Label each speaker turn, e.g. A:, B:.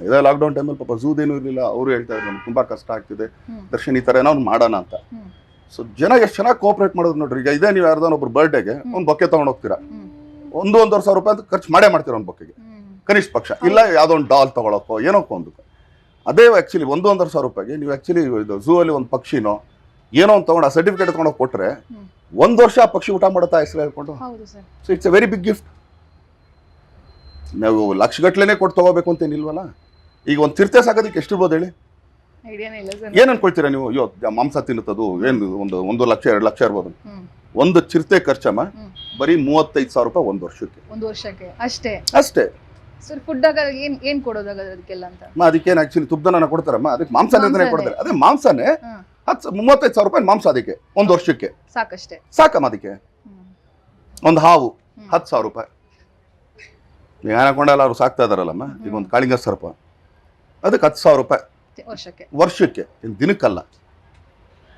A: ಇದೇ ಲಾಕ್ಡೌನ್ ಟೈಮಲ್ಲಿ ಪಾಪ ಝೂದೇನೂ ಇರಲಿಲ್ಲ. ಅವರು ಹೇಳ್ತಾ ಇದ್ರು ನಮ್ಗೆ ತುಂಬ ಕಷ್ಟ ಆಗ್ತಿದೆ, ದರ್ಶನ್ ಈ ಥರ ಏನೋ ಮಾಡೋಣ ಅಂತ. ಸೊ ಜನ ಎಷ್ಟು ಚೆನ್ನಾಗಿ ಕೋಆಪ್ರೇಟ್ ಮಾಡೋದು ನೋಡ್ರಿ. ಈಗ ಇದೇ ನೀವು ಯಾರ್ದಾನ ಒಬ್ರು ಬರ್ಡೇಗೆ ಒಂದು ಬೊಕ್ಕೆ ತೊಗೊಂಡು ಹೋಗ್ತೀರಾ, 1-1.5 ಸಾವಿರ ರೂಪಾಯಿ ಅಂತ ಖರ್ಚು ಮಾಡೇ ಮಾಡ್ತೀರಾ ಒಂದು ಬೊಕ್ಕೆಗೆ ಕನಿಷ್ಠ ಪಕ್ಷ. ಇಲ್ಲ ಯಾವುದೋ ಒಂದು ಡಾಲ್ ತೊಗೊಳಕ್ಕೋ ಏನೋಕ್ಕೋ ಒಂದು. ಅದೇ ಆ್ಯಕ್ಚುಲಿ 1-1.5 ಸಾವಿರ ರೂಪಾಯಿಗೆ ನೀವು ಆ್ಯಕ್ಚುಲಿ ಇದು ಝೂ ಅಲ್ಲಿ ಒಂದು ಪಕ್ಷಿನೋ ಏನೋ ಒಂದು ತೊಗೊಂಡು ಆ ಸರ್ಟಿಫಿಕೇಟ್ ತೊಗೊಂಡೋಗಿ ಕೊಟ್ಟರೆ 1 ವರ್ಷ ಆ ಪಕ್ಷಿ ಊಟ ಮಾಡುತ್ತಾ ಹೆಸರು ಹೇಳ್ಕೊಂಡು. So it's a very big gift. ನಾವು ಲಕ್ಷಗಟ್ಲೆನೇ ಕೊಟ್ಟು ತೊಗೋಬೇಕು ಅಂತೇನಿಲ್ವಲ್ಲ. ಈಗ ಒಂದು ಚಿರತೆ ಸಾಕೋದಕ್ಕೆ ಎಷ್ಟಿರ್ಬೋದು ಹೇಳಿ? ಏನು ಅನ್ಕೊಳ್ತೀರಾ ನೀವು? ಅಯ್ಯೋ ಮಾಂಸ ತಿನ್ನುತ್ತದು ಏನು ಒಂದು ಲಕ್ಷ 2 ಲಕ್ಷ ಇರ್ಬೋದು. ಒಂದು ಚಿರತೆ ಖರ್ಚಮ್ಮ ಬರೀ 35 ಸಾವಿರ ರೂಪಾಯಿ ಒಂದು ವರ್ಷಕ್ಕೆ ಅಷ್ಟೇ.
B: ಸರ್ ಫುಡ್ ಏನ್ ಕೊಡೋದಾಗ ಅದಕ್ಕೆಲ್ಲ ಅಂತ
A: ಅದಕ್ಕೇನು ಆಕ್ಚುಲಿ ತುಪ್ಪದನ್ನ ಕೊಡ್ತಾರಮ್ಮ, ಅದಕ್ಕೆ ಮಾಂಸನೇ ಕೊಡ್ತಾರೆ. ಅದೇ ಮಾಂಸನೇ 35 ಸಾವಿರ ರೂಪಾಯಿ ಮಾಂಸ ಅದಕ್ಕೆ ಒಂದು ವರ್ಷಕ್ಕೆ ಸಾಕಮ್ಮ. ಅದಕ್ಕೆ ಒಂದು ಹಾವು 10 ಸಾವಿರ ರೂಪಾಯಿ. ನೀವು ಹಾಕೊಂಡಲ್ಲ ಅವ್ರು ಸಾಕ್ತಾ ಇದಾರಲ್ಲಮ್ಮ, ಈಗ ಒಂದು ಕಾಳಿಂಗ ಸರ್ಪ ಅದಕ್ಕೆ 10 ಸಾವಿರ ರೂಪಾಯಿ ವರ್ಷಕ್ಕೆ, ದಿನಕ್ಕಲ್ಲ.